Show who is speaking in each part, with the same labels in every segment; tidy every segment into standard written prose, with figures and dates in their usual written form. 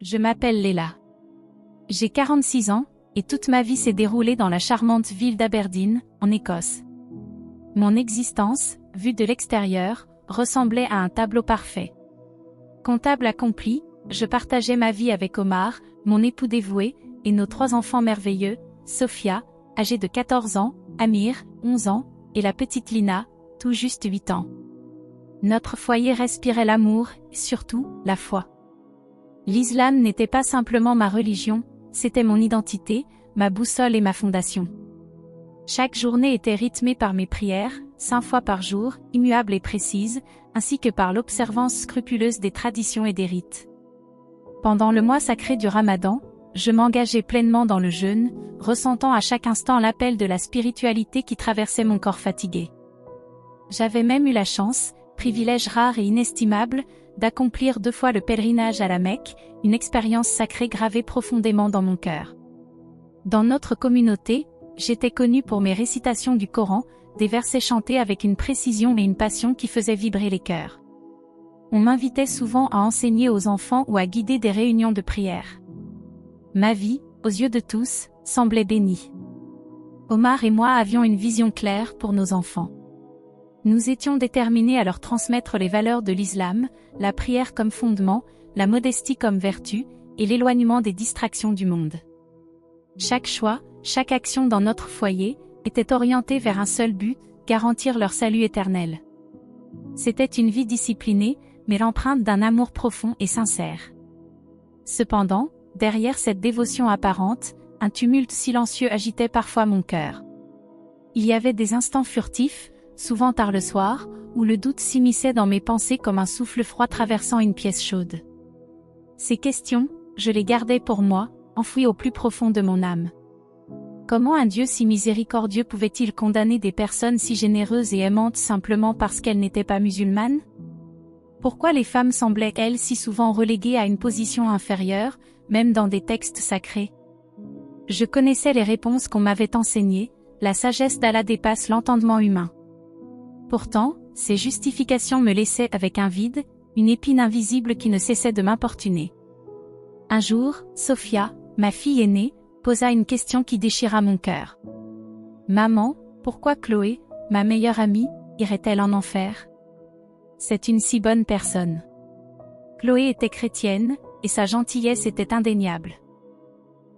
Speaker 1: Je m'appelle Léla. J'ai 46 ans, et toute ma vie s'est déroulée dans la charmante ville d'Aberdeen, en Écosse. Mon existence, vue de l'extérieur, ressemblait à un tableau parfait. Comptable accompli, je partageais ma vie avec Omar, mon époux dévoué, et nos 3 enfants merveilleux, Sophia, âgée de 14 ans, Amir, 11 ans, et la petite Lina, tout juste 8 ans. Notre foyer respirait l'amour, et surtout, la foi. L'islam n'était pas simplement ma religion, c'était mon identité, ma boussole et ma fondation. Chaque journée était rythmée par mes prières, 5 fois par jour, immuables et précises, ainsi que par l'observance scrupuleuse des traditions et des rites. Pendant le mois sacré du Ramadan, je m'engageais pleinement dans le jeûne, ressentant à chaque instant l'appel de la spiritualité qui traversait mon corps fatigué. J'avais même eu la chance, privilège rare et inestimable, d'accomplir 2 fois le pèlerinage à la Mecque, une expérience sacrée gravée profondément dans mon cœur. Dans notre communauté, j'étais connue pour mes récitations du Coran, des versets chantés avec une précision et une passion qui faisaient vibrer les cœurs. On m'invitait souvent à enseigner aux enfants ou à guider des réunions de prière. Ma vie, aux yeux de tous, semblait bénie. Omar et moi avions une vision claire pour nos enfants. Nous étions déterminés à leur transmettre les valeurs de l'islam, la prière comme fondement, la modestie comme vertu, et l'éloignement des distractions du monde. Chaque choix, chaque action dans notre foyer, était orientée vers un seul but, garantir leur salut éternel. C'était une vie disciplinée, mais l'empreinte d'un amour profond et sincère. Cependant, derrière cette dévotion apparente, un tumulte silencieux agitait parfois mon cœur. Il y avait des instants furtifs, souvent tard le soir, où le doute s'immisçait dans mes pensées comme un souffle froid traversant une pièce chaude. Ces questions, je les gardais pour moi, enfouies au plus profond de mon âme. Comment un Dieu si miséricordieux pouvait-il condamner des personnes si généreuses et aimantes simplement parce qu'elles n'étaient pas musulmanes? Pourquoi les femmes semblaient, elles, si souvent reléguées à une position inférieure, même dans des textes sacrés? Je connaissais les réponses qu'on m'avait enseignées, la sagesse d'Allah dépasse l'entendement humain. Pourtant, ces justifications me laissaient avec un vide, une épine invisible qui ne cessait de m'importuner. Un jour, Sophia, ma fille aînée, posa une question qui déchira mon cœur. « Maman, pourquoi Chloé, ma meilleure amie, irait-elle en enfer? C'est une si bonne personne. » Chloé était chrétienne, et sa gentillesse était indéniable.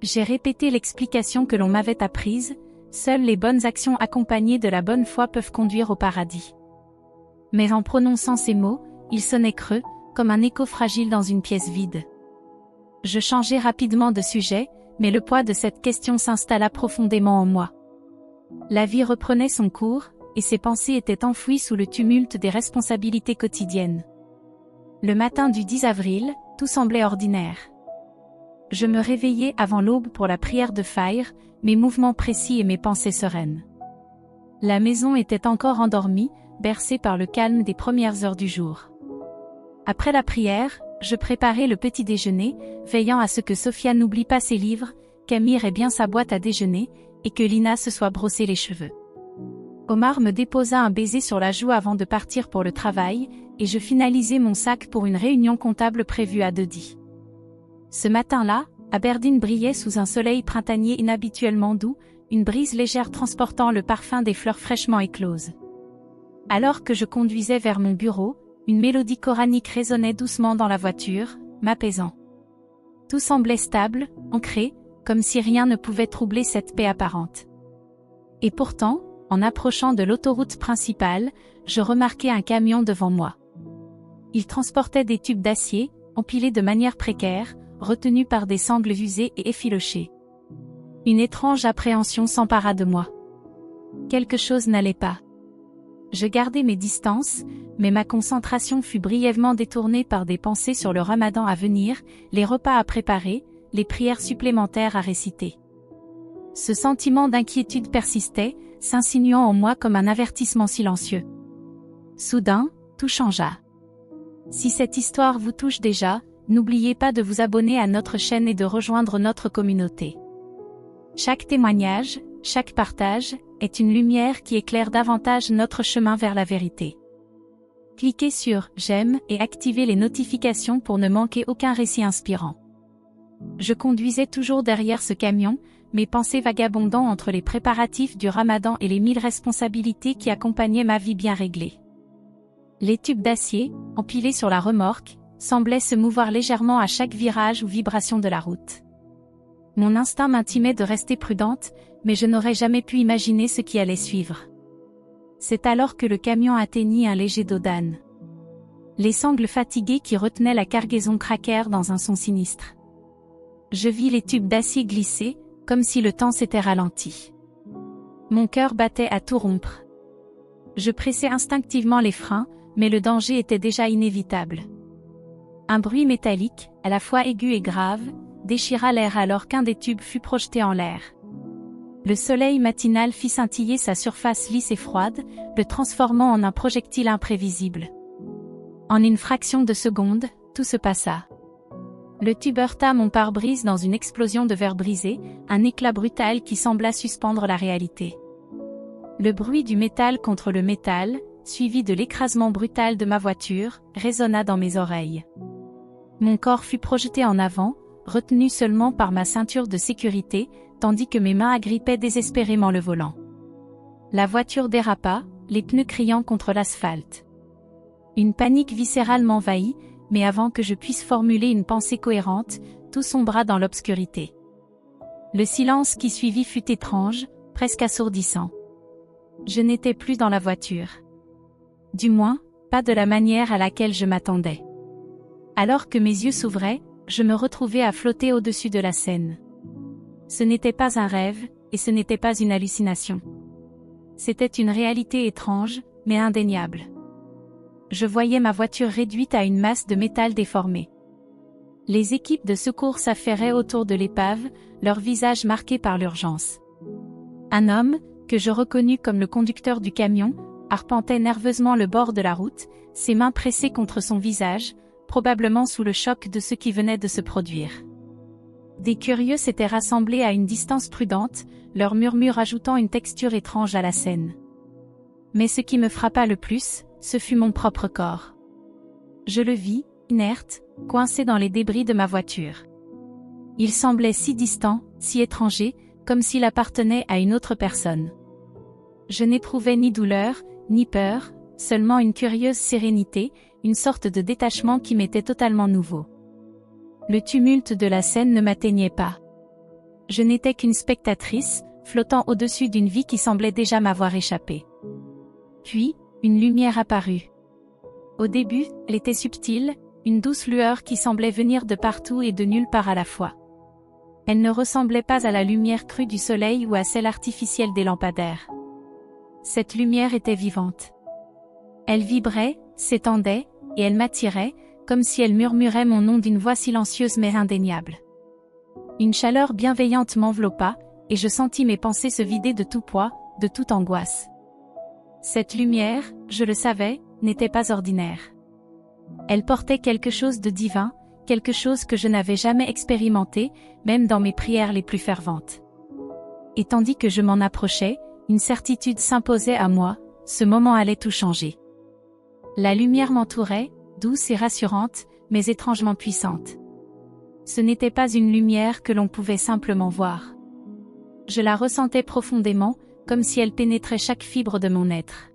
Speaker 1: J'ai répété l'explication que l'on m'avait apprise, seules les bonnes actions accompagnées de la bonne foi peuvent conduire au paradis. Mais en prononçant ces mots, ils sonnaient creux, comme un écho fragile dans une pièce vide. Je changeai rapidement de sujet, mais le poids de cette question s'installa profondément en moi. La vie reprenait son cours, et ses pensées étaient enfouies sous le tumulte des responsabilités quotidiennes. Le matin du 10 avril, tout semblait ordinaire. Je me réveillai avant l'aube pour la prière de Fajr, mes mouvements précis et mes pensées sereines. La maison était encore endormie, bercée par le calme des premières heures du jour. Après la prière, je préparai le petit déjeuner, veillant à ce que Sophia n'oublie pas ses livres, qu'Amir ait bien sa boîte à déjeuner, et que Lina se soit brossé les cheveux. Omar me déposa un baiser sur la joue avant de partir pour le travail, et je finalisai mon sac pour une réunion comptable prévue à 2h10. Ce matin-là, Aberdeen brillait sous un soleil printanier inhabituellement doux, une brise légère transportant le parfum des fleurs fraîchement écloses. Alors que je conduisais vers mon bureau, une mélodie coranique résonnait doucement dans la voiture, m'apaisant. Tout semblait stable, ancré, comme si rien ne pouvait troubler cette paix apparente. Et pourtant, en approchant de l'autoroute principale, je remarquai un camion devant moi. Il transportait des tubes d'acier, empilés de manière précaire, retenus par des sangles usées et effilochées. Une étrange appréhension s'empara de moi. Quelque chose n'allait pas. Je gardai mes distances, mais ma concentration fut brièvement détournée par des pensées sur le Ramadan à venir, les repas à préparer, les prières supplémentaires à réciter. Ce sentiment d'inquiétude persistait, s'insinuant en moi comme un avertissement silencieux. Soudain, tout changea. Si cette histoire vous touche déjà, n'oubliez pas de vous abonner à notre chaîne et de rejoindre notre communauté. Chaque témoignage, chaque partage, est une lumière qui éclaire davantage notre chemin vers la vérité. Cliquez sur « J'aime » et activez les notifications pour ne manquer aucun récit inspirant. Je conduisais toujours derrière ce camion, mes pensées vagabondant entre les préparatifs du Ramadan et les 1000 responsabilités qui accompagnaient ma vie bien réglée. Les tubes d'acier, empilés sur la remorque, semblaient se mouvoir légèrement à chaque virage ou vibration de la route. Mon instinct m'intimait de rester prudente, mais je n'aurais jamais pu imaginer ce qui allait suivre. C'est alors que le camion atteignit un léger dos d'âne. Les sangles fatiguées qui retenaient la cargaison craquèrent dans un son sinistre. Je vis les tubes d'acier glisser, comme si le temps s'était ralenti. Mon cœur battait à tout rompre. Je pressais instinctivement les freins, mais le danger était déjà inévitable. Un bruit métallique, à la fois aigu et grave, déchira l'air alors qu'un des tubes fut projeté en l'air. Le soleil matinal fit scintiller sa surface lisse et froide, le transformant en un projectile imprévisible. En une fraction de seconde, tout se passa. Le tube heurta mon pare-brise dans une explosion de verre brisé, un éclat brutal qui sembla suspendre la réalité. Le bruit du métal contre le métal, suivi de l'écrasement brutal de ma voiture, résonna dans mes oreilles. Mon corps fut projeté en avant, retenu seulement par ma ceinture de sécurité, tandis que mes mains agrippaient désespérément le volant. La voiture dérapa, les pneus criant contre l'asphalte. Une panique viscérale m'envahit, mais avant que je puisse formuler une pensée cohérente, tout sombra dans l'obscurité. Le silence qui suivit fut étrange, presque assourdissant. Je n'étais plus dans la voiture. Du moins, pas de la manière à laquelle je m'attendais. Alors que mes yeux s'ouvraient, je me retrouvais à flotter au-dessus de la Seine. Ce n'était pas un rêve, et ce n'était pas une hallucination. C'était une réalité étrange, mais indéniable. Je voyais ma voiture réduite à une masse de métal déformé. Les équipes de secours s'affairaient autour de l'épave, leurs visages marqués par l'urgence. Un homme, que je reconnus comme le conducteur du camion, arpentait nerveusement le bord de la route, ses mains pressées contre son visage, probablement sous le choc de ce qui venait de se produire. Des curieux s'étaient rassemblés à une distance prudente, leurs murmures ajoutant une texture étrange à la scène. Mais ce qui me frappa le plus, ce fut mon propre corps. Je le vis, inerte, coincé dans les débris de ma voiture. Il semblait si distant, si étranger, comme s'il appartenait à une autre personne. Je n'éprouvais ni douleur, ni peur, seulement une curieuse sérénité, une sorte de détachement qui m'était totalement nouveau. Le tumulte de la scène ne m'atteignait pas. Je n'étais qu'une spectatrice, flottant au-dessus d'une vie qui semblait déjà m'avoir échappé. Puis, une lumière apparut. Au début, elle était subtile, une douce lueur qui semblait venir de partout et de nulle part à la fois. Elle ne ressemblait pas à la lumière crue du soleil ou à celle artificielle des lampadaires. Cette lumière était vivante. Elle vibrait, s'étendait, et elle m'attirait, comme si elle murmurait mon nom d'une voix silencieuse mais indéniable. Une chaleur bienveillante m'enveloppa, et je sentis mes pensées se vider de tout poids, de toute angoisse. Cette lumière, je le savais, n'était pas ordinaire. Elle portait quelque chose de divin, quelque chose que je n'avais jamais expérimenté, même dans mes prières les plus ferventes. Et tandis que je m'en approchais, une certitude s'imposait à moi, ce moment allait tout changer. La lumière m'entourait, douce et rassurante, mais étrangement puissante. Ce n'était pas une lumière que l'on pouvait simplement voir. Je la ressentais profondément, comme si elle pénétrait chaque fibre de mon être.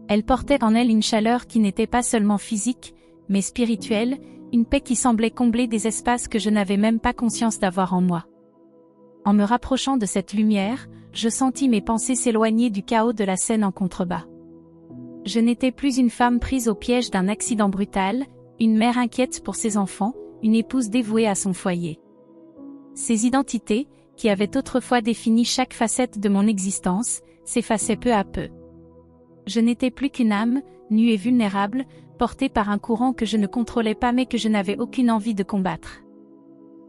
Speaker 1: Elle portait en elle une chaleur qui n'était pas seulement physique, mais spirituelle, une paix qui semblait combler des espaces que je n'avais même pas conscience d'avoir en moi. En me rapprochant de cette lumière, je sentis mes pensées s'éloigner du chaos de la scène en contrebas. Je n'étais plus une femme prise au piège d'un accident brutal, une mère inquiète pour ses enfants, une épouse dévouée à son foyer. Ces identités, qui avaient autrefois défini chaque facette de mon existence, s'effaçaient peu à peu. Je n'étais plus qu'une âme, nue et vulnérable, portée par un courant que je ne contrôlais pas mais que je n'avais aucune envie de combattre.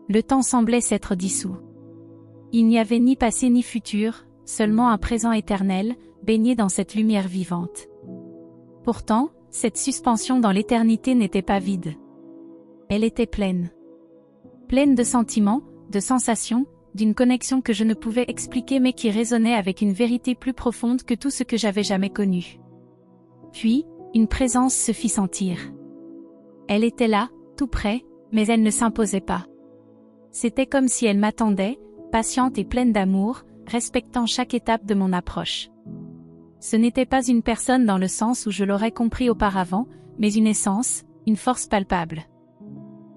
Speaker 1: Le temps semblait s'être dissous. Il n'y avait ni passé ni futur, seulement un présent éternel, baigné dans cette lumière vivante. Pourtant, cette suspension dans l'éternité n'était pas vide. Elle était pleine. Pleine de sentiments, de sensations, d'une connexion que je ne pouvais expliquer mais qui résonnait avec une vérité plus profonde que tout ce que j'avais jamais connu. Puis, une présence se fit sentir. Elle était là, tout près, mais elle ne s'imposait pas. C'était comme si elle m'attendait, patiente et pleine d'amour, respectant chaque étape de mon approche. Ce n'était pas une personne dans le sens où je l'aurais compris auparavant, mais une essence, une force palpable.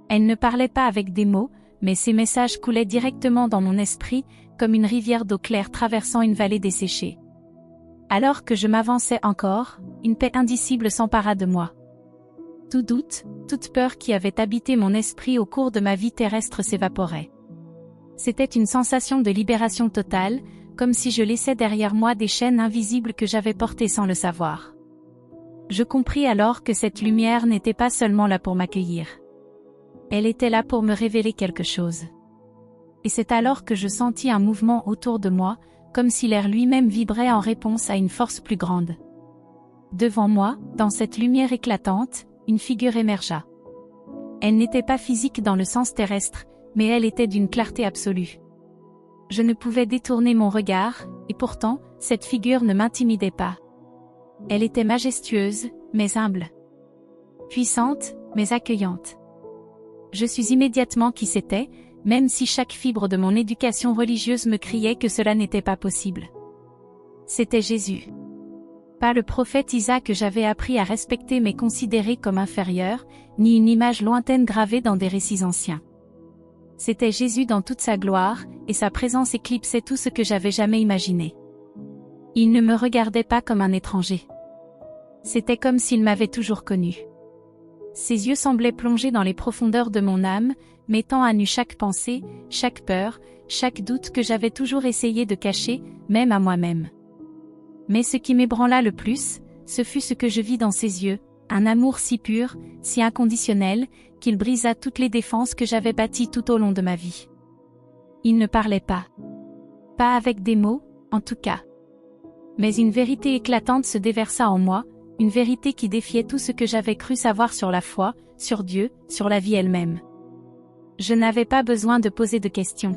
Speaker 1: Elle ne parlait pas avec des mots, mais ses messages coulaient directement dans mon esprit, comme une rivière d'eau claire traversant une vallée desséchée. Alors que je m'avançais encore, une paix indicible s'empara de moi. Tout doute, toute peur qui avait habité mon esprit au cours de ma vie terrestre s'évaporait. C'était une sensation de libération totale, comme si je laissais derrière moi des chaînes invisibles que j'avais portées sans le savoir. Je compris alors que cette lumière n'était pas seulement là pour m'accueillir. Elle était là pour me révéler quelque chose. Et c'est alors que je sentis un mouvement autour de moi, comme si l'air lui-même vibrait en réponse à une force plus grande. Devant moi, dans cette lumière éclatante, une figure émergea. Elle n'était pas physique dans le sens terrestre, mais elle était d'une clarté absolue. Je ne pouvais détourner mon regard, et pourtant, cette figure ne m'intimidait pas. Elle était majestueuse, mais humble. Puissante, mais accueillante. Je sus immédiatement qui c'était, même si chaque fibre de mon éducation religieuse me criait que cela n'était pas possible. C'était Jésus. Pas le prophète Isa que j'avais appris à respecter mais considéré comme inférieur, ni une image lointaine gravée dans des récits anciens. C'était Jésus dans toute sa gloire, et sa présence éclipsait tout ce que j'avais jamais imaginé. Il ne me regardait pas comme un étranger. C'était comme s'il m'avait toujours connu. Ses yeux semblaient plonger dans les profondeurs de mon âme, mettant à nu chaque pensée, chaque peur, chaque doute que j'avais toujours essayé de cacher, même à moi-même. Mais ce qui m'ébranla le plus, ce fut ce que je vis dans ses yeux, un amour si pur, si inconditionnel, qu'il brisa toutes les défenses que j'avais bâties tout au long de ma vie. Il ne parlait pas. Pas avec des mots, en tout cas. Mais une vérité éclatante se déversa en moi, une vérité qui défiait tout ce que j'avais cru savoir sur la foi, sur Dieu, sur la vie elle-même. Je n'avais pas besoin de poser de questions.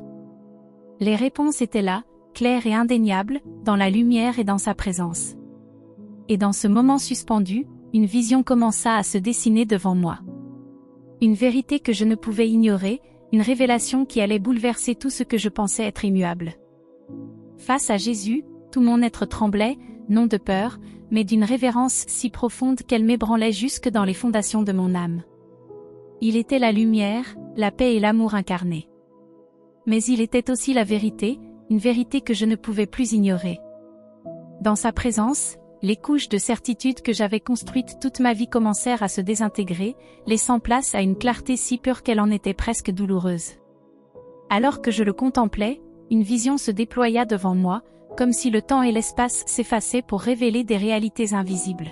Speaker 1: Les réponses étaient là, claires et indéniables, dans la lumière et dans sa présence. Et dans ce moment suspendu, une vision commença à se dessiner devant moi. Une vérité que je ne pouvais ignorer, une révélation qui allait bouleverser tout ce que je pensais être immuable. Face à Jésus, tout mon être tremblait, non de peur, mais d'une révérence si profonde qu'elle m'ébranlait jusque dans les fondations de mon âme. Il était la lumière, la paix et l'amour incarnés. Mais il était aussi la vérité, une vérité que je ne pouvais plus ignorer. Dans sa présence, les couches de certitude que j'avais construites toute ma vie commencèrent à se désintégrer, laissant place à une clarté si pure qu'elle en était presque douloureuse. Alors que je le contemplais, une vision se déploya devant moi, comme si le temps et l'espace s'effaçaient pour révéler des réalités invisibles.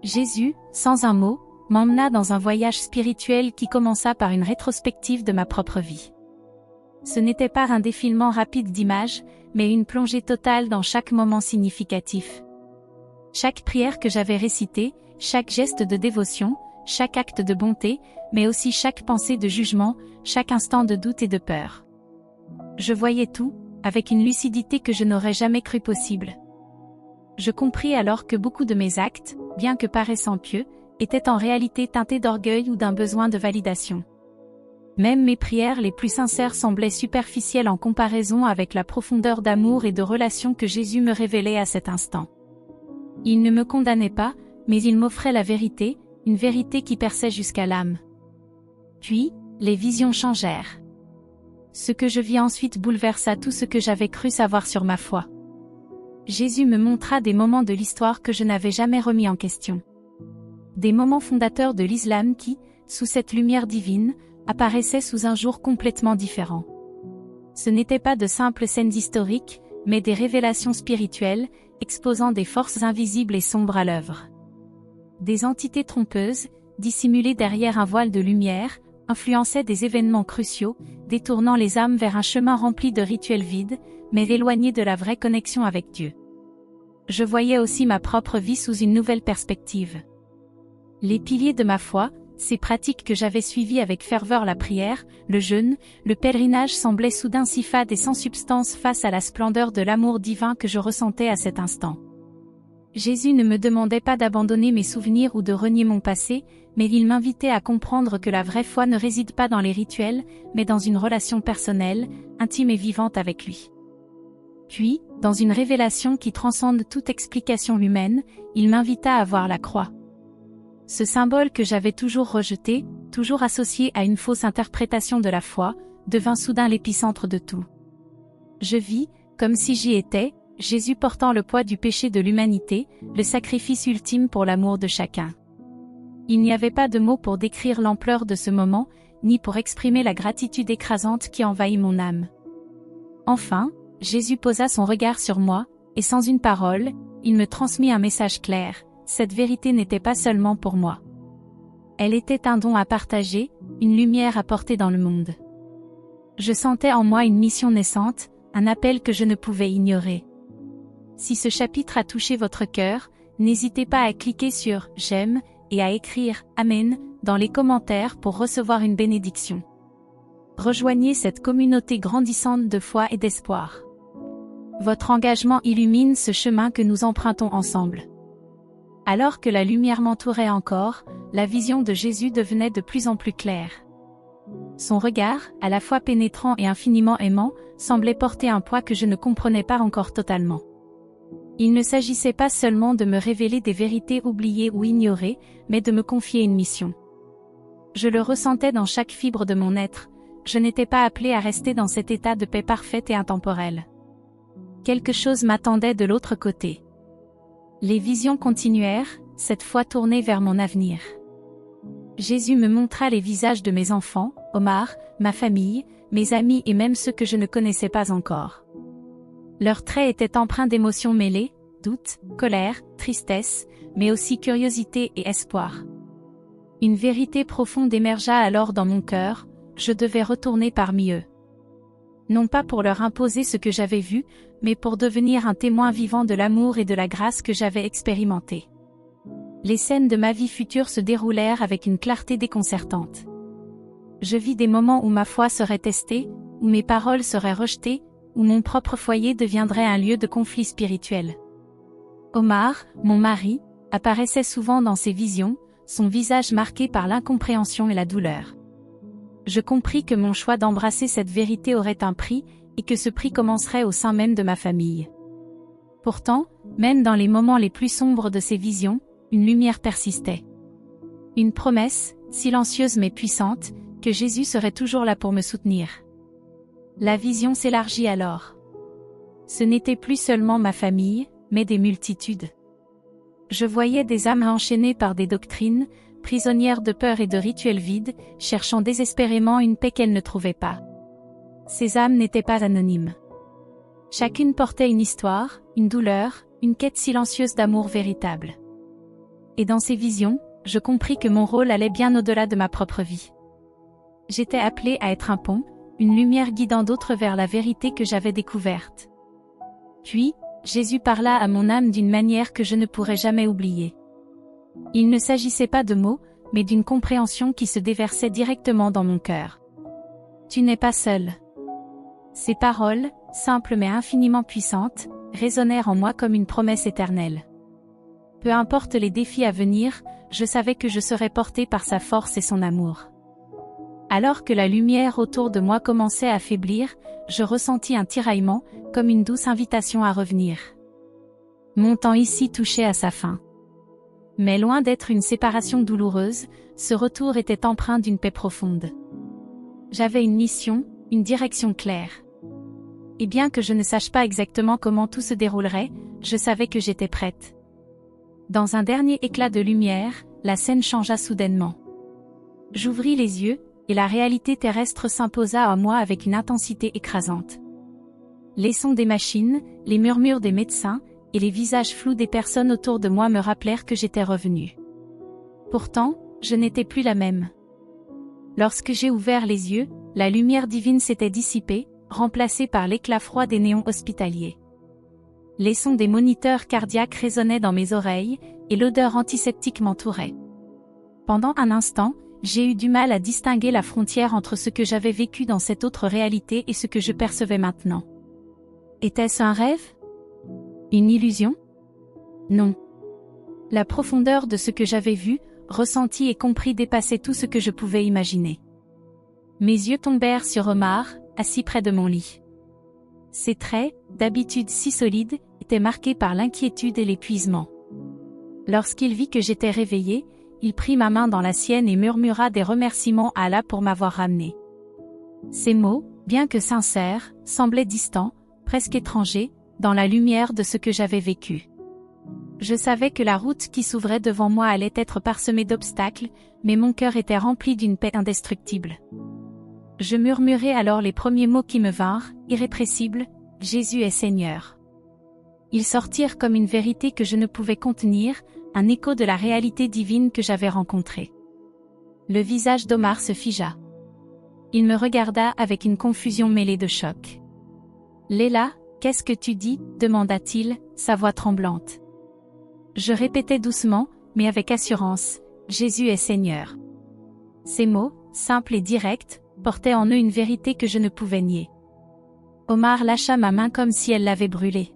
Speaker 1: Jésus, sans un mot, m'emmena dans un voyage spirituel qui commença par une rétrospective de ma propre vie. Ce n'était pas un défilement rapide d'images, mais une plongée totale dans chaque moment significatif. Chaque prière que j'avais récitée, chaque geste de dévotion, chaque acte de bonté, mais aussi chaque pensée de jugement, chaque instant de doute et de peur. Je voyais tout, avec une lucidité que je n'aurais jamais cru possible. Je compris alors que beaucoup de mes actes, bien que paraissant pieux, étaient en réalité teintés d'orgueil ou d'un besoin de validation. Même mes prières les plus sincères semblaient superficielles en comparaison avec la profondeur d'amour et de relation que Jésus me révélait à cet instant. Il ne me condamnait pas, mais il m'offrait la vérité, une vérité qui perçait jusqu'à l'âme. Puis, les visions changèrent. Ce que je vis ensuite bouleversa tout ce que j'avais cru savoir sur ma foi. Jésus me montra des moments de l'histoire que je n'avais jamais remis en question. Des moments fondateurs de l'islam qui, sous cette lumière divine, apparaissaient sous un jour complètement différent. Ce n'étaient pas de simples scènes historiques, mais des révélations spirituelles, exposant des forces invisibles et sombres à l'œuvre. Des entités trompeuses, dissimulées derrière un voile de lumière, influençaient des événements cruciaux, détournant les âmes vers un chemin rempli de rituels vides, mais éloignés de la vraie connexion avec Dieu. Je voyais aussi ma propre vie sous une nouvelle perspective. Les piliers de ma foi, ces pratiques que j'avais suivies avec ferveur, la prière, le jeûne, le pèlerinage, semblaient soudain si fades et sans substance face à la splendeur de l'amour divin que je ressentais à cet instant. Jésus ne me demandait pas d'abandonner mes souvenirs ou de renier mon passé, mais il m'invitait à comprendre que la vraie foi ne réside pas dans les rituels, mais dans une relation personnelle, intime et vivante avec lui. Puis, dans une révélation qui transcende toute explication humaine, il m'invita à voir la croix. Ce symbole que j'avais toujours rejeté, toujours associé à une fausse interprétation de la foi, devint soudain l'épicentre de tout. Je vis, comme si j'y étais, Jésus portant le poids du péché de l'humanité, le sacrifice ultime pour l'amour de chacun. Il n'y avait pas de mots pour décrire l'ampleur de ce moment, ni pour exprimer la gratitude écrasante qui envahit mon âme. Enfin, Jésus posa son regard sur moi, et sans une parole, il me transmit un message clair: cette vérité n'était pas seulement pour moi. Elle était un don à partager, une lumière à porter dans le monde. Je sentais en moi une mission naissante, un appel que je ne pouvais ignorer. Si ce chapitre a touché votre cœur, n'hésitez pas à cliquer sur « J'aime » et à écrire « Amen » dans les commentaires pour recevoir une bénédiction. Rejoignez cette communauté grandissante de foi et d'espoir. Votre engagement illumine ce chemin que nous empruntons ensemble. Alors que la lumière m'entourait encore, la vision de Jésus devenait de plus en plus claire. Son regard, à la fois pénétrant et infiniment aimant, semblait porter un poids que je ne comprenais pas encore totalement. Il ne s'agissait pas seulement de me révéler des vérités oubliées ou ignorées, mais de me confier une mission. Je le ressentais dans chaque fibre de mon être, je n'étais pas appelée à rester dans cet état de paix parfaite et intemporelle. Quelque chose m'attendait de l'autre côté. Les visions continuèrent, cette fois tournées vers mon avenir. Jésus me montra les visages de mes enfants, Omar, ma famille, mes amis et même ceux que je ne connaissais pas encore. Leurs traits étaient empreints d'émotions mêlées, doute, colère, tristesse, mais aussi curiosité et espoir. Une vérité profonde émergea alors dans mon cœur, je devais retourner parmi eux. Non pas pour leur imposer ce que j'avais vu, mais pour devenir un témoin vivant de l'amour et de la grâce que j'avais expérimenté. Les scènes de ma vie future se déroulèrent avec une clarté déconcertante. Je vis des moments où ma foi serait testée, où mes paroles seraient rejetées, où mon propre foyer deviendrait un lieu de conflit spirituel. Omar, mon mari, apparaissait souvent dans ces visions, son visage marqué par l'incompréhension et la douleur. Je compris que mon choix d'embrasser cette vérité aurait un prix, et que ce prix commencerait au sein même de ma famille. Pourtant, même dans les moments les plus sombres de ces visions, une lumière persistait. Une promesse, silencieuse mais puissante, que Jésus serait toujours là pour me soutenir. La vision s'élargit alors. Ce n'était plus seulement ma famille, mais des multitudes. Je voyais des âmes enchaînées par des doctrines, prisonnières de peur et de rituels vides, cherchant désespérément une paix qu'elles ne trouvaient pas. Ces âmes n'étaient pas anonymes. Chacune portait une histoire, une douleur, une quête silencieuse d'amour véritable. Et dans ces visions, je compris que mon rôle allait bien au-delà de ma propre vie. J'étais appelée à être un pont, une lumière guidant d'autres vers la vérité que j'avais découverte. Puis, Jésus parla à mon âme d'une manière que je ne pourrai jamais oublier. Il ne s'agissait pas de mots, mais d'une compréhension qui se déversait directement dans mon cœur. Tu n'es pas seul. Ces paroles, simples mais infiniment puissantes, résonnèrent en moi comme une promesse éternelle. Peu importe les défis à venir, je savais que je serais portée par sa force et son amour. Alors que la lumière autour de moi commençait à faiblir, je ressentis un tiraillement, comme une douce invitation à revenir. Mon temps ici touchait à sa fin. Mais loin d'être une séparation douloureuse, ce retour était empreint d'une paix profonde. J'avais une mission, une direction claire. Et bien que je ne sache pas exactement comment tout se déroulerait, je savais que j'étais prête. Dans un dernier éclat de lumière, la scène changea soudainement. J'ouvris les yeux, et la réalité terrestre s'imposa à moi avec une intensité écrasante. Les sons des machines, les murmures des médecins, et les visages flous des personnes autour de moi me rappelèrent que j'étais revenue. Pourtant, je n'étais plus la même. Lorsque j'ai ouvert les yeux, la lumière divine s'était dissipée, remplacée par l'éclat froid des néons hospitaliers. Les sons des moniteurs cardiaques résonnaient dans mes oreilles, et l'odeur antiseptique m'entourait. Pendant un instant, j'ai eu du mal à distinguer la frontière entre ce que j'avais vécu dans cette autre réalité et ce que je percevais maintenant. Était-ce un rêve? Une illusion? Non. La profondeur de ce que j'avais vu, ressenti et compris dépassaient tout ce que je pouvais imaginer. Mes yeux tombèrent sur Omar, assis près de mon lit. Ses traits, d'habitude si solides, étaient marqués par l'inquiétude et l'épuisement. Lorsqu'il vit que j'étais réveillée, il prit ma main dans la sienne et murmura des remerciements à Allah pour m'avoir ramenée. Ces mots, bien que sincères, semblaient distants, presque étrangers, dans la lumière de ce que j'avais vécu. Je savais que la route qui s'ouvrait devant moi allait être parsemée d'obstacles, mais mon cœur était rempli d'une paix indestructible. Je murmurai alors les premiers mots qui me vinrent, irrépressibles, « Jésus est Seigneur ». Ils sortirent comme une vérité que je ne pouvais contenir, un écho de la réalité divine que j'avais rencontrée. Le visage d'Omar se figea. Il me regarda avec une confusion mêlée de choc. « Léla, qu'est-ce que tu dis ?» demanda-t-il, sa voix tremblante. Je répétais doucement, mais avec assurance, « Jésus est Seigneur ». Ces mots, simples et directs, portaient en eux une vérité que je ne pouvais nier. Omar lâcha ma main comme si elle l'avait brûlée.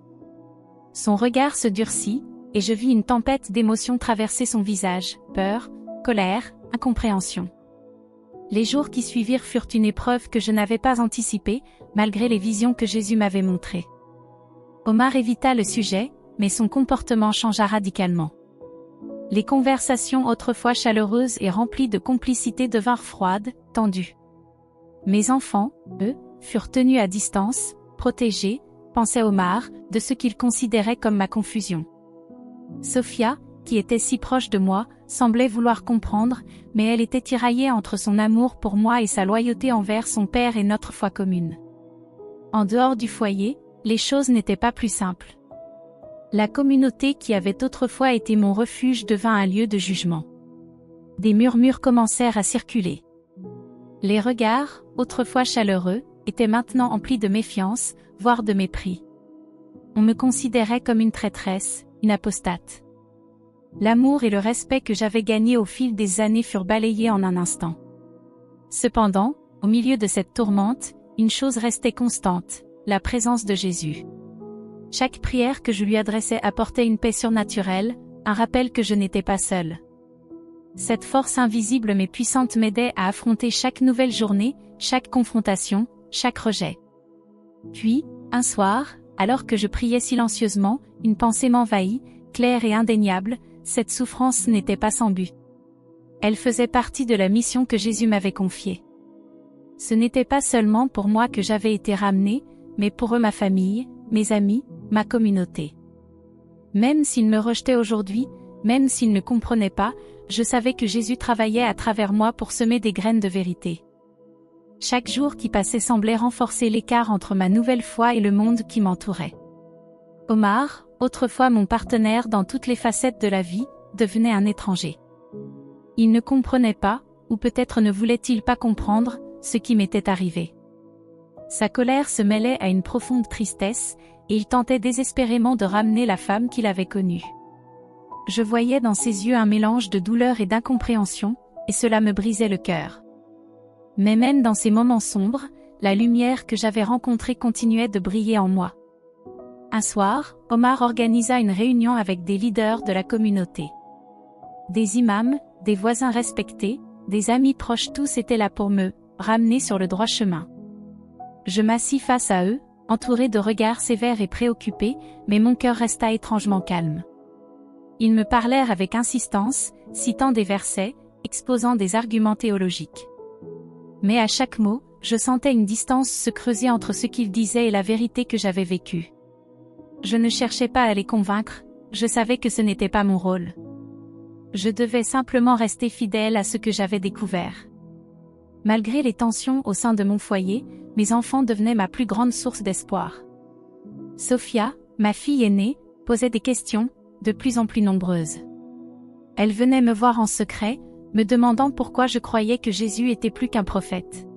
Speaker 1: Son regard se durcit, et je vis une tempête d'émotions traverser son visage, peur, colère, incompréhension. Les jours qui suivirent furent une épreuve que je n'avais pas anticipée, malgré les visions que Jésus m'avait montrées. Omar évita le sujet, mais son comportement changea radicalement. Les conversations autrefois chaleureuses et remplies de complicité devinrent froides, tendues. Mes enfants, eux, furent tenus à distance, protégés, pensait Omar, de ce qu'il considérait comme ma confusion. Sophia, qui était si proche de moi, semblait vouloir comprendre, mais elle était tiraillée entre son amour pour moi et sa loyauté envers son père et notre foi commune. En dehors du foyer, les choses n'étaient pas plus simples. La communauté qui avait autrefois été mon refuge devint un lieu de jugement. Des murmures commencèrent à circuler. Les regards, autrefois chaleureux, étaient maintenant emplis de méfiance, voire de mépris. On me considérait comme une traîtresse, une apostate. L'amour et le respect que j'avais gagnés au fil des années furent balayés en un instant. Cependant, au milieu de cette tourmente, une chose restait constante, la présence de Jésus. Chaque prière que je lui adressais apportait une paix surnaturelle, un rappel que je n'étais pas seule. Cette force invisible mais puissante m'aidait à affronter chaque nouvelle journée, chaque confrontation, chaque rejet. Puis, un soir, alors que je priais silencieusement, une pensée m'envahit, claire et indéniable, cette souffrance n'était pas sans but. Elle faisait partie de la mission que Jésus m'avait confiée. Ce n'était pas seulement pour moi que j'avais été ramenée, mais pour eux ma famille, mes amis, ma communauté. Même s'ils me rejetaient aujourd'hui, même s'ils ne comprenaient pas, je savais que Jésus travaillait à travers moi pour semer des graines de vérité. Chaque jour qui passait semblait renforcer l'écart entre ma nouvelle foi et le monde qui m'entourait. Omar, autrefois mon partenaire dans toutes les facettes de la vie, devenait un étranger. Il ne comprenait pas, ou peut-être ne voulait-il pas comprendre, ce qui m'était arrivé. Sa colère se mêlait à une profonde tristesse, et il tentait désespérément de ramener la femme qu'il avait connue. Je voyais dans ses yeux un mélange de douleur et d'incompréhension, et cela me brisait le cœur. Mais même dans ces moments sombres, la lumière que j'avais rencontrée continuait de briller en moi. Un soir, Omar organisa une réunion avec des leaders de la communauté. Des imams, des voisins respectés, des amis proches, tous étaient là pour me ramener sur le droit chemin. Je m'assis face à eux, entouré de regards sévères et préoccupés, mais mon cœur resta étrangement calme. Ils me parlèrent avec insistance, citant des versets, exposant des arguments théologiques. Mais à chaque mot, je sentais une distance se creuser entre ce qu'ils disaient et la vérité que j'avais vécue. Je ne cherchais pas à les convaincre, je savais que ce n'était pas mon rôle. Je devais simplement rester fidèle à ce que j'avais découvert. Malgré les tensions au sein de mon foyer, mes enfants devenaient ma plus grande source d'espoir. Sophia, ma fille aînée, posait des questions, de plus en plus nombreuses. Elle venait me voir en secret, me demandant pourquoi je croyais que Jésus était plus qu'un prophète.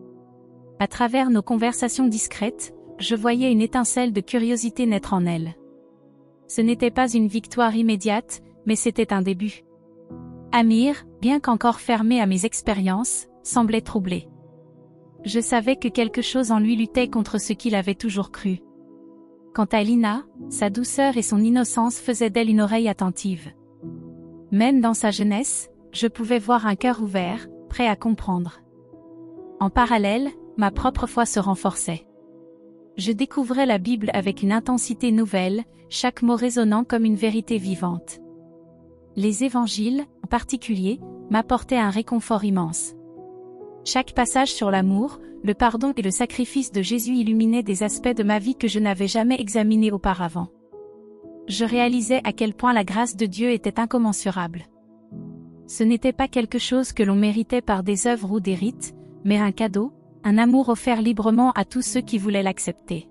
Speaker 1: À travers nos conversations discrètes, je voyais une étincelle de curiosité naître en elle. Ce n'était pas une victoire immédiate, mais c'était un début. Amir, bien qu'encore fermé à mes expériences, semblait troublé. Je savais que quelque chose en lui luttait contre ce qu'il avait toujours cru. Quant à Lina, sa douceur et son innocence faisaient d'elle une oreille attentive. Même dans sa jeunesse, je pouvais voir un cœur ouvert, prêt à comprendre. En parallèle, ma propre foi se renforçait. Je découvrais la Bible avec une intensité nouvelle, chaque mot résonnant comme une vérité vivante. Les évangiles, en particulier, m'apportaient un réconfort immense. Chaque passage sur l'amour, le pardon et le sacrifice de Jésus illuminait des aspects de ma vie que je n'avais jamais examinés auparavant. Je réalisais à quel point la grâce de Dieu était incommensurable. Ce n'était pas quelque chose que l'on méritait par des œuvres ou des rites, mais un cadeau, un amour offert librement à tous ceux qui voulaient l'accepter.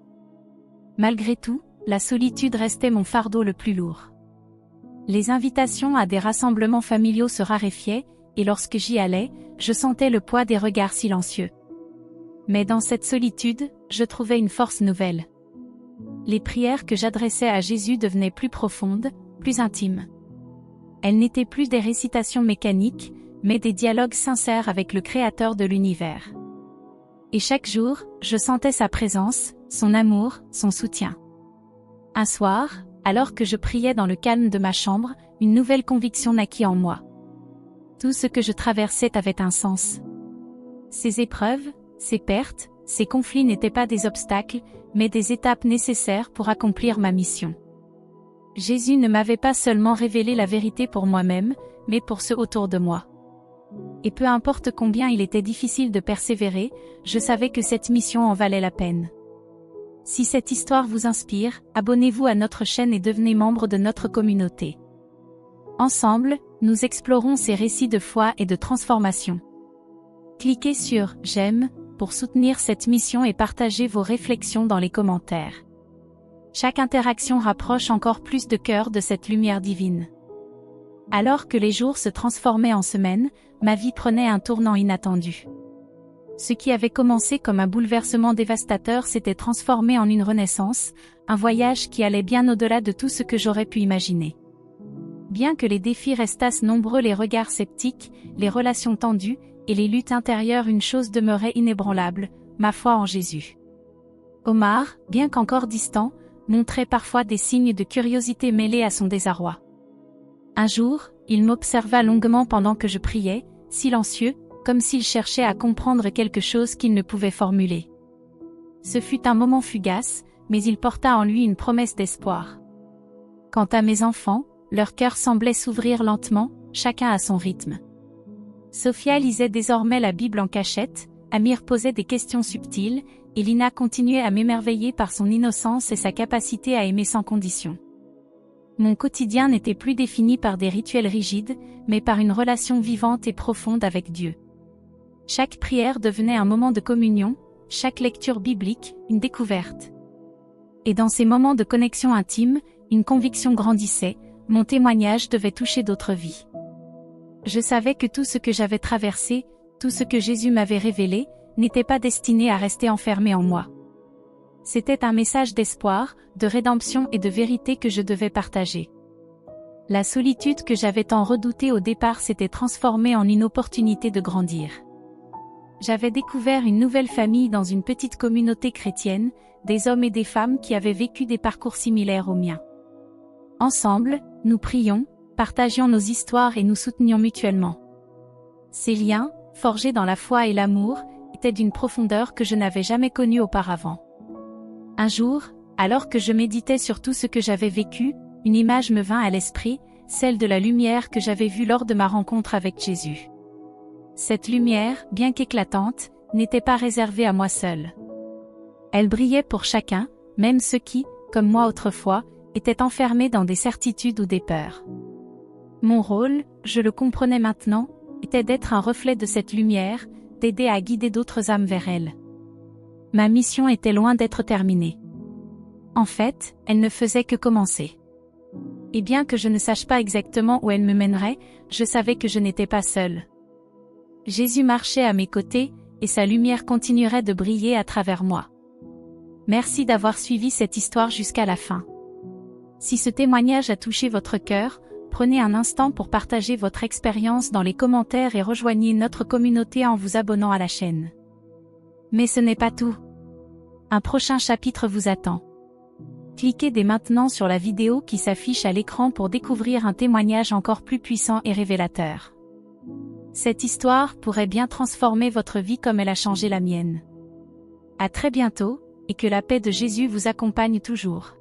Speaker 1: Malgré tout, la solitude restait mon fardeau le plus lourd. Les invitations à des rassemblements familiaux se raréfiaient, et lorsque j'y allais, je sentais le poids des regards silencieux. Mais dans cette solitude, je trouvais une force nouvelle. Les prières que j'adressais à Jésus devenaient plus profondes, plus intimes. Elles n'étaient plus des récitations mécaniques, mais des dialogues sincères avec le Créateur de l'univers. Et chaque jour, je sentais sa présence, son amour, son soutien. Un soir, alors que je priais dans le calme de ma chambre, une nouvelle conviction naquit en moi. Tout ce que je traversais avait un sens. Ces épreuves, ces pertes, ces conflits n'étaient pas des obstacles, mais des étapes nécessaires pour accomplir ma mission. Jésus ne m'avait pas seulement révélé la vérité pour moi-même, mais pour ceux autour de moi. Et peu importe combien il était difficile de persévérer, je savais que cette mission en valait la peine. Si cette histoire vous inspire, abonnez-vous à notre chaîne et devenez membre de notre communauté. Ensemble, nous explorons ces récits de foi et de transformation. Cliquez sur « J'aime » pour soutenir cette mission et partagez vos réflexions dans les commentaires. Chaque interaction rapproche encore plus de cœurs de cette lumière divine. Alors que les jours se transformaient en semaines, ma vie prenait un tournant inattendu. Ce qui avait commencé comme un bouleversement dévastateur s'était transformé en une renaissance, un voyage qui allait bien au-delà de tout ce que j'aurais pu imaginer. Bien que les défis restassent nombreux, les regards sceptiques, les relations tendues, et les luttes intérieures, une chose demeurait inébranlable, ma foi en Jésus. Omar, bien qu'encore distant, montrait parfois des signes de curiosité mêlés à son désarroi. Un jour, il m'observa longuement pendant que je priais, silencieux, comme s'il cherchait à comprendre quelque chose qu'il ne pouvait formuler. Ce fut un moment fugace, mais il porta en lui une promesse d'espoir. Quant à mes enfants, leur cœur semblait s'ouvrir lentement, chacun à son rythme. Sophia lisait désormais la Bible en cachette, Amir posait des questions subtiles, et Lina continuait à m'émerveiller par son innocence et sa capacité à aimer sans condition. Mon quotidien n'était plus défini par des rituels rigides, mais par une relation vivante et profonde avec Dieu. Chaque prière devenait un moment de communion, chaque lecture biblique, une découverte. Et dans ces moments de connexion intime, une conviction grandissait, mon témoignage devait toucher d'autres vies. Je savais que tout ce que j'avais traversé, tout ce que Jésus m'avait révélé, n'était pas destiné à rester enfermé en moi. C'était un message d'espoir, de rédemption et de vérité que je devais partager. La solitude que j'avais tant redoutée au départ s'était transformée en une opportunité de grandir. J'avais découvert une nouvelle famille dans une petite communauté chrétienne, des hommes et des femmes qui avaient vécu des parcours similaires aux miens. Ensemble, nous prions, partagions nos histoires et nous soutenions mutuellement. Ces liens, forgés dans la foi et l'amour, étaient d'une profondeur que je n'avais jamais connue auparavant. Un jour, alors que je méditais sur tout ce que j'avais vécu, une image me vint à l'esprit, celle de la lumière que j'avais vue lors de ma rencontre avec Jésus. Cette lumière, bien qu'éclatante, n'était pas réservée à moi seule. Elle brillait pour chacun, même ceux qui, comme moi autrefois, étaient enfermés dans des certitudes ou des peurs. Mon rôle, je le comprenais maintenant, était d'être un reflet de cette lumière, d'aider à guider d'autres âmes vers elle. Ma mission était loin d'être terminée. En fait, elle ne faisait que commencer. Et bien que je ne sache pas exactement où elle me mènerait, je savais que je n'étais pas seule. Jésus marchait à mes côtés, et sa lumière continuerait de briller à travers moi. Merci d'avoir suivi cette histoire jusqu'à la fin. Si ce témoignage a touché votre cœur, prenez un instant pour partager votre expérience dans les commentaires et rejoignez notre communauté en vous abonnant à la chaîne. Mais ce n'est pas tout. Un prochain chapitre vous attend. Cliquez dès maintenant sur la vidéo qui s'affiche à l'écran pour découvrir un témoignage encore plus puissant et révélateur. Cette histoire pourrait bien transformer votre vie comme elle a changé la mienne. À très bientôt, et que la paix de Jésus vous accompagne toujours.